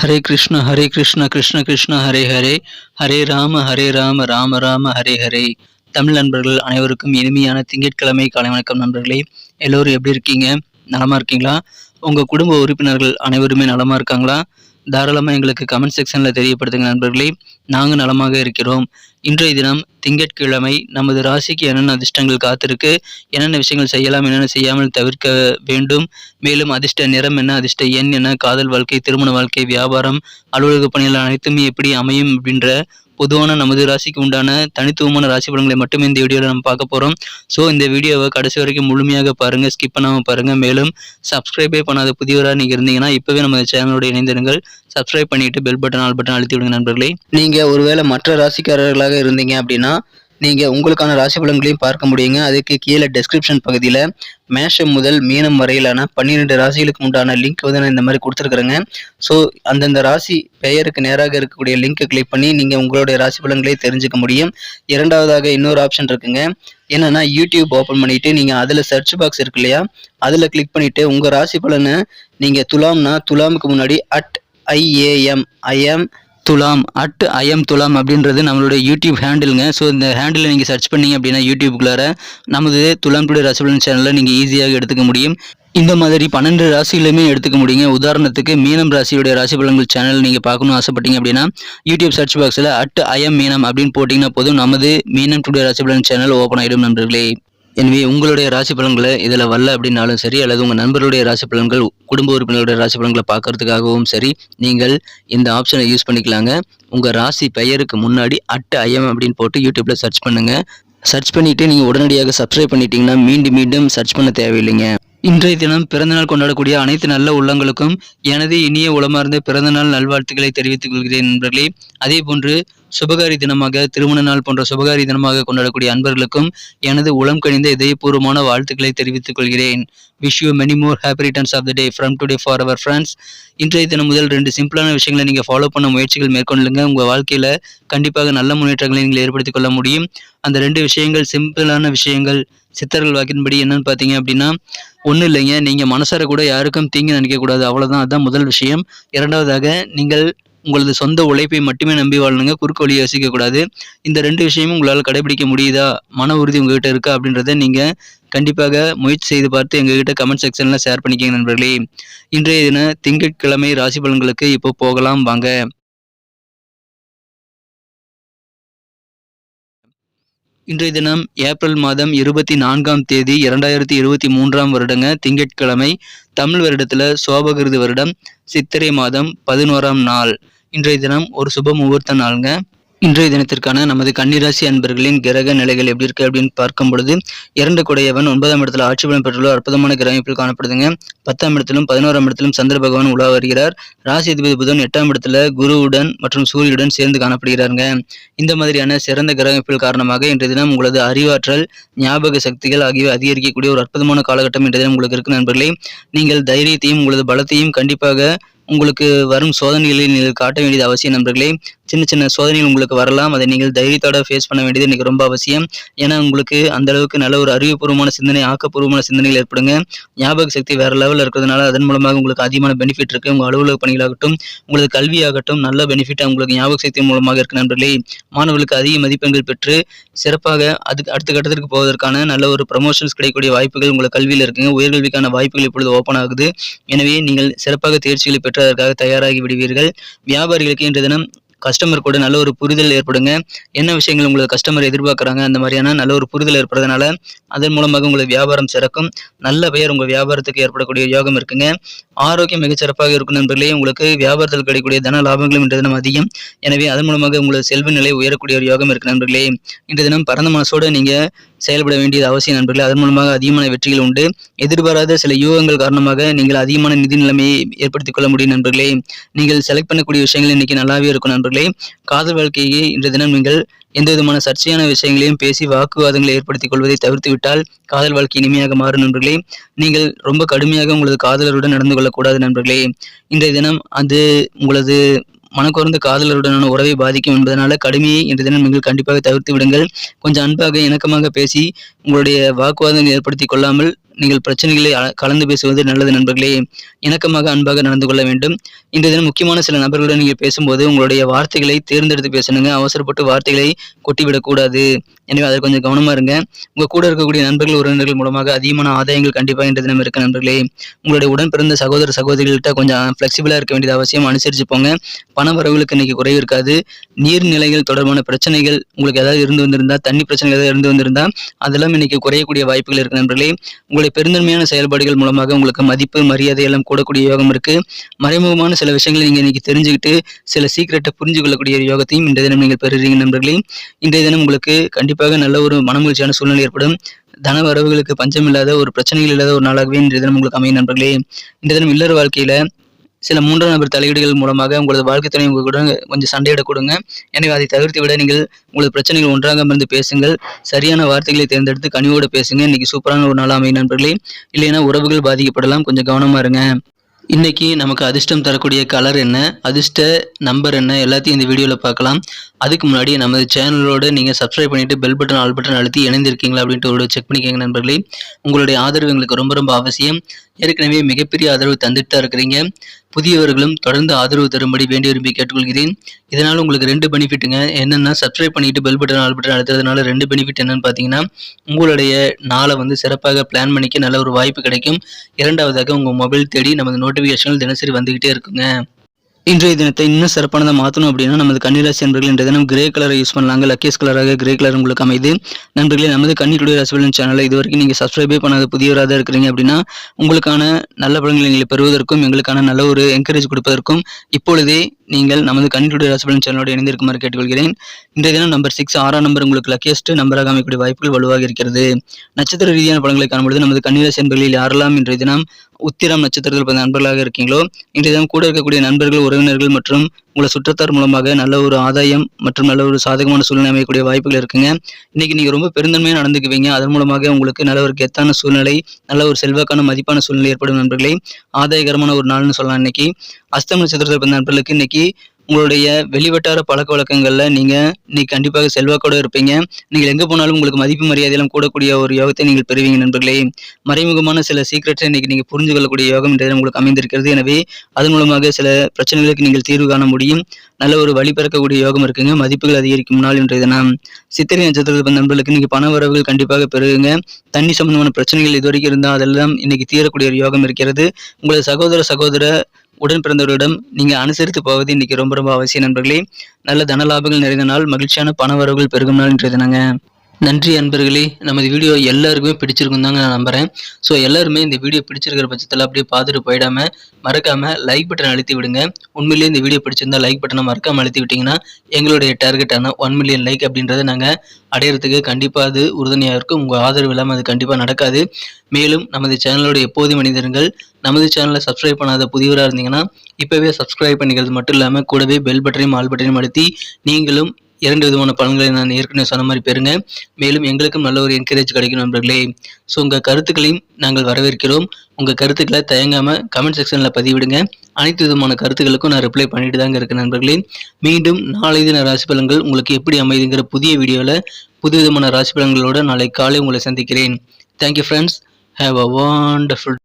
ஹரே கிருஷ்ண கிருஷ்ண கிருஷ்ண ஹரே ஹரே, ஹரே ராம ராம ராம ஹரே ஹரே. தமிழ் நண்பர்கள் அனைவருக்கும் இனிமையான திங்கட்கிழமை காலை வணக்கம் நண்பர்களே. எல்லோரும் எப்படி இருக்கீங்க? நலமா இருக்கீங்களா? உங்கள் குடும்ப உறுப்பினர்கள் அனைவருமே நலமா இருக்காங்களா? தாராளமாக எங்களுக்கு கமெண்ட் செக்ஷனில் தெரியப்படுத்துங்க நண்பர்களே. நாங்கள் நலமாக இருக்கிறோம். இன்றைய தினம் திங்கட்கிழமை. நமது ராசிக்கு என்னென்ன அதிர்ஷ்டங்கள் காத்திருக்கு, என்னென்ன விஷயங்கள் செய்யலாம், என்னென்ன செய்யாமல் தவிர்க்க வேண்டும், மேலும் அதிர்ஷ்ட நிறம் என்ன, அதிர்ஷ்ட எண் என்ன, காதல் வாழ்க்கை, திருமண வாழ்க்கை, வியாபாரம், அலுவலக பணிகள் அனைத்துமே எப்படி அமையும் அப்படின்ற பொதுவான நமது ராசிக்கு உண்டான தனித்துவமான ராசி பலன்களை மட்டுமே இந்த வீடியோவில் நம்ம பார்க்க போகிறோம். ஸோ இந்த வீடியோவை கடைசி வரைக்கும் முழுமையாக பாருங்கள், ஸ்கிப் பண்ணாமல் பாருங்கள். மேலும் சப்ஸ்கிரைபே பண்ணாத புதியவராக நீங்கள் இருந்தீங்கன்னா இப்போவே நம்ம சேனலோட இணைந்திருங்கள். சப்ஸ்கிரைப் பண்ணிவிட்டு பெல் பட்டன் ஆல் பட்டன் அழுத்தி விடுங்க நண்பர்களே. நீங்கள் ஒருவேளை மற்ற ராசிக்காரர்களாக இருந்தீங்க அப்படின்னா நீங்கள் உங்களுக்கான ராசி பலன்களையும் பார்க்க முடியுங்க. அதுக்கு கீழே டெஸ்கிரிப்ஷன் பகுதியில் மேஷம் முதல் மீனம் வரையிலான 12 ராசிகளுக்கு உண்டான லிங்க் வந்து நான் இந்த மாதிரி கொடுத்துருக்குறேங்க. ஸோ அந்தந்த ராசி பெயருக்கு நேராக இருக்கக்கூடிய லிங்க்கை கிளிக் பண்ணி நீங்கள் உங்களுடைய ராசி பலன்களை தெரிஞ்சுக்க முடியும். இரண்டாவதாக இன்னொரு ஆப்ஷன் இருக்குங்க. என்னன்னா யூடியூப் ஓப்பன் பண்ணிட்டு நீங்கள் அதில் சர்ச் பாக்ஸ் இருக்கு இல்லையா, அதில் கிளிக் பண்ணிட்டு உங்கள் ராசி பலனை நீங்கள் துலாம்னா துலாமுக்கு முன்னாடி @IAM துலாம் @IAM துலாம் அப்படின்றது நம்மளுடைய யூடியூப் ஹேண்டிலுங்க. ஸோ இந்த ஹேண்டில் நீங்கள் சர்ச் பண்ணிங்க அப்படின்னா யூடியூப்குள்ளார நமது துலாம் டுடே ராசி பலன் சேனலில் நீங்கள் ஈஸியாக எடுத்துக்க முடியும். இந்த மாதிரி 12 ராசிகளுமே எடுத்துக்க முடியுங்க. உதாரணத்துக்கு மீனம் ராசியுடைய ராசி பலன்கள் சேனல் நீங்கள் பார்க்கணும்னு ஆசைப்பட்டீங்க அப்படின்னா யூடியூப் சர்ச் பாக்ஸில் @IAM மீனம் அப்படின்னு போட்டிங்கன்னா போதும், நமது மீனம் டுடே ராசி பலன் சேனல் ஓப்பன் ஆகிடும் நண்பர்களே. எனவே உங்களுடைய ராசி பலன்களை இதில் வரல அப்படின்னாலும் சரி, அல்லது உங்கள் நண்பர்களுடைய ராசி பலன்கள், குடும்ப உறுப்பினர்களுடைய ராசி பலன்களை பார்க்கறதுக்காகவும் சரி, நீங்கள் இந்த ஆப்ஷனை யூஸ் பண்ணிக்கலாங்க. உங்கள் ராசி பெயருக்கு முன்னாடி @IAM அப்படின்னு போட்டு யூடியூப்பில் சர்ச் பண்ணுங்கள். சர்ச் பண்ணிவிட்டு நீங்கள் உடனடியாக சப்ஸ்கிரைப் பண்ணிட்டீங்கன்னா மீண்டும் சர்ச் பண்ண தேவையில்லைங்க. இன்றைய தினம் பிறந்தநாள் கொண்டாடக்கூடிய அனைத்து நல்ல உள்ளங்களுக்கும் எனது இனிய உளமார்ந்த பிறந்தநாள் நல்வாழ்த்துக்களை தெரிவித்துக் கொள்கிறேன் நண்பர்களே. அதே போன்று சுபகாரி தினமாக, திருமண நாள் போன்ற சுபகாரி தினமாக கொண்டாடக்கூடிய அன்பர்களுக்கும் எனது உளம் கனிந்த இதயபூர்வமான வாழ்த்துக்களை தெரிவித்துக் கொள்கிறேன். Wish you many more happy returns of the day from today for our friends. இன்றைய தினம் முதல் 2 சிம்பிளான விஷயங்களை நீங்கள் ஃபாலோ பண்ண முயற்சிகள் மேற்கொள்ளுங்க. உங்கள் வாழ்க்கையில் கண்டிப்பாக நல்ல முன்னேற்றங்களை நீங்கள் ஏற்படுத்திக் கொள்ள முடியும். அந்த 2 விஷயங்கள் சிம்பிளான விஷயங்கள் சித்தர்கள் வாக்கின்படி என்னன்னு பார்த்தீங்க அப்படின்னா, ஒன்றும் இல்லைங்க, நீங்கள் மனசார கூட யாருக்கும் தீங்கு நினைக்கக்கூடாது, அவ்வளோதான். அதுதான் முதல் விஷயம். இரண்டாவதாக, நீங்கள் உங்களது சொந்த உழைப்பை மட்டுமே நம்பி வாழணுங்க, குறுக்கு வழியை யோசிக்கக்கூடாது. இந்த 2 விஷயமும் உங்களால் கடைபிடிக்க முடியுதா, மன உறுதி உங்ககிட்ட இருக்கா அப்படின்றத நீங்கள் கண்டிப்பாக முயற்சி செய்து பார்த்து எங்ககிட்ட கமெண்ட் செக்ஷனில் ஷேர் பண்ணிக்கங்க நண்பர்களே. இன்றைய தின திங்கட்கிழமை ராசி பலன்களுக்கு இப்போ போகலாம் வாங்க. இன்றைய தினம் ஏப்ரல் மாதம் 24ஆம் தேதி 2023ஆம் வருடங்க, திங்கட்கிழமை. தமிழ் வருடத்தில் சோபகிருது வருடம் சித்திரை மாதம் 11ஆம் நாள். இன்றைய தினம் ஒரு சுப முகூர்த்த நாளுங்க. இன்றைய தினத்திற்கான நமது கன்னிராசி அன்பர்களின் கிரக நிலைகள் எப்படி இருக்கு அப்படின்னு பார்க்கும் பொழுது, 2 குடையவன் 9ஆம் இடத்துல ஆட்சி பலம் பெற்றுள்ள அற்புதமான கிரகங்கள் காணப்படுதுங்க. 10ஆம் இடத்திலும் 11ஆம் இடத்திலும் சந்திர பகவான் உலா வருகிறார். ராசி அதிபதி புதன் 8ஆம் இடத்துல குருவுடன் மற்றும் சூரியனுடன் சேர்ந்து காணப்படுகிறாருங்க. இந்த மாதிரியான சிறந்த கிரகங்கள் காரணமாக இன்றைய தினம் உங்களது அறிவாற்றல், ஞாபக சக்திகள் ஆகியவை அதிகரிக்கக்கூடிய ஒரு அற்புதமான காலகட்டம் இன்றைய தினம் உங்களுக்கு இருக்கு நண்பர்களே. நீங்கள் தைரியத்தையும் உங்களது பலத்தையும் கண்டிப்பாக உங்களுக்கு வரும் சோதனைகளை நீங்கள் காட்ட வேண்டியது அவசியம் நண்பர்களே. சின்ன சோதனைகள் உங்களுக்கு வரலாம், அதை நீங்கள் தைரியத்தோட ஃபேஸ் பண்ண வேண்டியது இன்னைக்கு ரொம்ப அவசியம். ஏன்னா உங்களுக்கு அந்த அளவுக்கு நல்ல ஒரு அறிவுபூர்வமான சிந்தனை, ஆக்கப்பூர்வமான சிந்தனைகள் ஏற்படுங்க. ஞாபக சக்தி வேற லெவலில் இருக்கிறதுனால அதன் மூலமாக உங்களுக்கு அதிகமான பெனிஃபிட் இருக்கு. உங்கள் அலுவலக பணிகளாகட்டும், உங்களது கல்வியாகட்டும் நல்ல பெனிஃபிட் உங்களுக்கு ஞாபக சக்தி மூலமாக இருக்கு நண்பர்களே. மாணவர்களுக்கு அதிக மதிப்பெண்கள் பெற்று சிறப்பாக அதுக்கு அடுத்த கட்டத்திற்கு போவதற்கான நல்ல ஒரு ப்ரமோஷன்ஸ் கிடைக்கக்கூடிய வாய்ப்புகள் உங்களுக்கு கல்வியில் இருக்குங்க. உயர்கல்விக்கான வாய்ப்புகள் இப்பொழுது ஓப்பன் ஆகுது. எனவே நீங்கள் சிறப்பாக தேர்ச்சிகளை பெற்று அதற்காக தயாராகி விடுவீர்கள். வியாபாரிகளுக்கு இன்றைய தினம் கஸ்டமர் கூட நல்ல ஒரு புரிதல் ஏற்படுங்க. என்ன விஷயங்கள் உங்களுக்கு கஸ்டமர் எதிர்பார்க்குறாங்க, அந்த மாதிரியான நல்ல ஒரு புரிதல் ஏற்படுறதுனால அதன் மூலமாக உங்களுக்கு வியாபாரம் சிறக்கும். நல்ல பெயர் உங்கள் வியாபாரத்துக்கு ஏற்படக்கூடிய யோகம் இருக்குங்க. ஆரோக்கியம் மிகச்சிறப்பாக இருக்கும் நண்பர்களே. உங்களுக்கு வியாபாரத்தில் கிடைக்கக்கூடிய தன லாபங்களும் இன்றைய தினம் அதிகம். எனவே அதன் மூலமாக உங்களது செல்வ நிலை உயரக்கூடிய ஒரு யோகம் இருக்கு நண்பர்களே. இன்றைய தினம் பரந்த மனசோடு நீங்கள் செயல்பட வேண்டியது அவசியம் நண்பர்களே. அதன் மூலமாக அதிகமான வெற்றிகள் உண்டு. எதிர்பாராத சில யூகங்கள் காரணமாக நீங்கள் அதிகமான நிதி நிலைமையை ஏற்படுத்திக் கொள்ள முடியும் நண்பர்களே. நீங்கள் செலக்ட் பண்ணக்கூடிய விஷயங்கள் இன்னைக்கு நல்லாவே இருக்கும் நண்பர்களே. காதல் வாழ்க்கையை இன்றைய தினம் நீங்கள் எந்த விதமான சர்ச்சையான விஷயங்களையும் பேசி வாக்குவாதங்களை ஏற்படுத்திக் கொள்வதை தவிர்த்து விட்டால் காதல் வாழ்க்கை இனிமையாக மாறும் நண்பர்களே. நீங்கள் ரொம்ப கடுமையாக உங்களது காதலருடன் நடந்து கொள்ளக்கூடாது நண்பர்களே. இன்றைய தினம் அது உங்களது மனக்குறந்த காதலருடனான உறவை பாதிக்கும் என்பதனால கடுமையை இன்றைய தினம் நீங்கள் கண்டிப்பாக தவிர்த்து விடுங்கள். கொஞ்சம் அன்பாக இணக்கமாக பேசி உங்களுடைய வாக்குவாதங்களை ஏற்படுத்தி கொள்ளாமல் நீங்கள் பிரச்சனைகளை கலந்து பேசுவது நல்லது நண்பர்களே. இணக்கமாக அன்பாக நடந்து கொள்ள வேண்டும். இன்றைய தினம் முக்கியமான சில நபர்களுடன் நீங்கள் பேசும்போது உங்களுடைய வார்த்தைகளை தேர்ந்தெடுத்து பேசணுங்க. அவசரப்பட்டு வார்த்தைகளை கொட்டிவிடக்கூடாது. எனவே அதில் கொஞ்சம் கவனமா இருங்க. உங்க கூட இருக்கக்கூடிய நண்பர்கள் உறவினர்கள் மூலமாக அதிகமான ஆதாயங்கள் கண்டிப்பாக இன்றைய தினம் இருக்கு நண்பர்களே. உங்களுடைய உடன் பிறந்த சகோதர சகோதரிகள்கிட்ட கொஞ்சம் ஃபிளெக்சிபிளா இருக்க வேண்டியது அவசியம். அனுசரிச்சு போங்க. பண வரவுகளுக்கு இன்னைக்கு குறைவு இருக்காது. நீர்நிலைகள் தொடர்பான பிரச்சனைகள் உங்களுக்கு ஏதாவது இருந்து வந்திருந்தா, தண்ணி பிரச்சனைகள் ஏதாவது இருந்து வந்திருந்தா அதெல்லாம் இன்னைக்கு குறையக்கூடிய வாய்ப்புகள் இருக்கு நண்பர்களே. உங்களுடைய பெருந்தன்மையான செயல்பாடுகள் மூலமாக உங்களுக்கு மதிப்பு மரியாதை எல்லாம் கூடக்கூடிய யோகம் இருக்கு. மறைமுகமான சில விஷயங்களை நீங்க இன்னைக்கு தெரிஞ்சுக்கிட்டு சில சீக்கிரட்டை புரிஞ்சு கொள்ளக்கூடிய யோகத்தையும் இன்றைய தினம் நீங்கள் பெறுறீங்க நண்பர்களே. இன்றைய தினம் உங்களுக்கு கண்டிப்பாக நல்ல ஒரு மனமகிழ்ச்சியான சூழ்நிலை ஏற்படும். தன வரவுகளுக்கு பஞ்சம் இல்லாத ஒரு பிரச்சனைகள் இல்லாத ஒரு நாளாகவே இன்றைய தினம் உங்களுக்கு அமையும் நண்பர்களே. இன்றைய தினம் இல்லற வாழ்க்கையில சில மூன்றாம் நபர் தலையீடுகள் மூலமாக உங்களது வாழ்க்கை துணை உங்க கூட கொஞ்சம் சண்டையிடக்கூடுங்க. எனவே அதை தவிர்த்து விட நீங்கள் உங்களது பிரச்சனைகள் ஒன்றாக அமர்ந்து பேசுங்கள். சரியான வார்த்தைகளை தேர்ந்தெடுத்து கனிவோடு பேசுங்க. இன்னைக்கு சூப்பரான ஒரு நாள் அமையும் நண்பர்களே. இல்லைன்னா உறவுகள் பாதிக்கப்படலாம். கொஞ்சம் கவனமா இருங்க. இன்னைக்கு நமக்கு அதிர்ஷ்டம் தரக்கூடிய கலர் என்ன, அதிர்ஷ்ட நம்பர் என்ன எல்லாத்தையும் இந்த வீடியோவில் பார்க்கலாம். அதுக்கு முன்னாடி நமது சேனலோடு நீங்கள் சப்ஸ்கிரைப் பண்ணிட்டு பெல் பட்டன் ஆல் பட்டன் அழுத்தி இணைந்திருக்கீங்களா அப்படின்ட்டு ஒரு செக் பண்ணிக்கோங்க நண்பர்களே. உங்களுடைய ஆதரவு எங்களுக்கு ரொம்ப ரொம்ப அவசியம். ஏற்கனவே மிகப்பெரிய ஆதரவு தந்துட்டு தான் இருக்கிறீங்க. புதியவர்களும் தொடர்ந்து ஆதரவு தரும்படி வேண்டி விரும்பி கேட்டுக்கொள்கிறேன். இதனால் உங்களுக்கு 2 பெனிஃபிட்டுங்க. என்னென்னா சப்ஸ்கிரைப் பண்ணிட்டு பெல் பட்டன் ஆல் பட்டன் அழுத்துறதுனால 2 பெனிஃபிட் என்னன்னு பார்த்தீங்கன்னா, உங்களுடைய நாளை சிறப்பாக பிளான் பண்ணிக்க நல்ல ஒரு வாய்ப்பு கிடைக்கும். இரண்டாவதாக உங்கள் மொபைல் தேடி நமது நோட்டிஃபிகேஷன்கள் தினசரி வந்துகிட்டே இருக்குங்க. இன்றைய தினத்தை இன்னும் சிறப்பானதாக மாற்றணும் அப்படின்னா நமது கன்னிராசி நண்பர்கள் இன்றைய தினம் கிரே கலரை யூஸ் பண்ணலாங்க. லக்கியஸ் கலராக கிரே கலர் உங்களுக்கு அமைது. நண்பர்களே, நமது கன்னி டுடே ராசிபலன் சேனலை இது வரைக்கும் நீங்கள் சப்ஸ்கிரைபே பண்ணாத புதியவராக இருக்கிறீங்க அப்படின்னா உங்களுக்கான நல்ல பலன்களை நீங்கள் பெறுவதற்கும் எங்களுக்கான நல்ல ஒரு என்கரேஜ் கொடுப்பதற்கும் இப்பொழுதே நீங்கள் நமது கன்னி டுடே ராசிபலன் சேனலோடு இணைந்திருக்குமாறு கேட்டுக்கொள்கிறேன். இன்றைய தினம் நம்பர் 6 6ஆம் நம்பர் உங்களுக்கு லக்கியஸ்ட் நம்பராக அமைக்கக்கூடிய வாய்ப்புகள் வலுவாக இருக்கிறது. நட்சத்திர ரீதியான பலன்களை காணும்பொழுது நமது கன்னிராசி நண்பர்களில் யாரெல்லாம் இன்றைய தினம் உத்திரம் நட்சத்திரத்தில் பிறந்த நண்பர்களாக இருக்கீங்களோ இன்றைய தினம் கூட இருக்கக்கூடிய நண்பர்கள் உறவினர்கள் மற்றும் உங்களை சுற்றத்தார் மூலமாக நல்ல ஒரு ஆதாயம் மற்றும் நல்ல ஒரு சாதகமான சூழ்நிலை அமையக்கூடிய வாய்ப்புகள் இருக்குங்க. இன்னைக்கு நீங்க ரொம்ப பெருந்தன்மையாக நடந்துக்குவீங்க. அதன் மூலமாக உங்களுக்கு நல்ல ஒரு கெத்தான சூழ்நிலை, நல்ல ஒரு செல்வாக்கான மதிப்பான சூழ்நிலை ஏற்படும் நண்பர்களே. ஆதாயகரமான ஒரு நாள்னு சொல்லலாம். இன்னைக்கு அஸ்தம் நட்சத்திரத்தில் பிறந்த நண்பர்களுக்கு இன்னைக்கு உங்களுடைய வெளிவட்டார பழக்க வழக்கங்கள்ல நீங்க இன்னைக்கு கண்டிப்பாக செல்வாக்கோட இருப்பீங்க. நீங்கள் எங்க போனாலும் உங்களுக்கு மதிப்பு மரியாதையெல்லாம் கூடக்கூடிய ஒரு யோகத்தை நீங்கள் பெறுவீங்க நண்பர்களே. மறைமுகமான சில சீக்கிரட்டை இன்னைக்கு நீங்க புரிஞ்சு கொள்ளக்கூடிய யோகம் இன்றைய உங்களுக்கு அமைந்திருக்கிறது. எனவே அதன் மூலமாக சில பிரச்சனைகளுக்கு நீங்கள் தீர்வு காண முடியும். நல்ல ஒரு வழி பிறக்கக்கூடிய யோகம் இருக்குங்க. மதிப்புகள் அதிகரிக்கும் நாள் இன்றைய தினம். சித்திரை நட்சத்திரத்தில் நண்பர்களுக்கு இன்னைக்கு பண வரவுகள் கண்டிப்பாக பெருகுங்க. தண்ணி சம்பந்தமான பிரச்சனைகள் இதுவரைக்கும் இருந்தால் அதெல்லாம் இன்னைக்கு தீரக்கூடிய ஒரு யோகம் இருக்கிறது. உங்களது சகோதர உடன் பிறந்தவர்களிடம் நீங்க அனுசரித்து போவது இன்னைக்கு ரொம்ப ரொம்ப அவசியம் நண்பர்களே. நல்ல தன லாபங்கள் நிறைந்த நாள், மகிழ்ச்சியான பண வரவுகள் பெருகும் நாள் இன்றைய தினங்க. நன்றி அன்பர்களே. நமது வீடியோ எல்லாருக்குமே பிடிச்சிருக்கும் தாங்க நான் நம்புறேன். ஸோ எல்லாருமே இந்த வீடியோ பிடிச்சிருக்கிற பட்சத்தில் அப்படியே பார்த்துட்டு போயிடாம மறக்காம லைக் பட்டன் அழுத்தி விடுங்க. உண்மையிலேயே இந்த வீடியோ பிடிச்சிருந்தா லைக் பட்டனை மறக்காம அழுத்தி விட்டீங்கன்னா எங்களுடைய டார்கெட்டான 1 மில்லியன் லைக் அப்படின்றத நாங்கள் அடையிறதுக்கு கண்டிப்பாக அது உறுதுணையாக இருக்கும். உங்கள் ஆதரவு இல்லாமல் அது கண்டிப்பாக நடக்காது. மேலும் நமது சேனலோட எப்போதும் மனிதர்கள் நமது சேனலை சப்ஸ்கிரைப் பண்ணாத புதியவராக இருந்தீங்கன்னா இப்போவே சப்ஸ்கிரைப் பண்ணிக்கிறது மட்டும் இல்லாமல் கூடவே பெல் பட்டனையும் ஆல் பட்டனையும் அழுத்தி நீங்களும் 2 விதமான பலன்களை நான் ஏற்கனவே சொன்ன மாதிரி பெறுங்க. மேலும் எங்களுக்கும் நல்ல ஒரு என்கரேஜ் கிடைக்கும் நண்பர்களே. ஸோ உங்கள் கருத்துக்களையும் நாங்கள் வரவேற்கிறோம். உங்கள் கருத்துக்களை தயங்காமல் கமெண்ட் செக்ஷனில் பதிவிடுங்க. அனைத்து விதமான கருத்துக்களுக்கும் நான் ரிப்ளை பண்ணிட்டு தாங்க இருக்கேன் நண்பர்களே. மீண்டும் நாளை தின ராசி பலன்கள் உங்களுக்கு எப்படி அமைதுங்கிற புதிய வீடியோவில் புது விதமான ராசி பலன்களோடு நாளை காலை உங்களை சந்திக்கிறேன். Thank you friends. Have a wonderful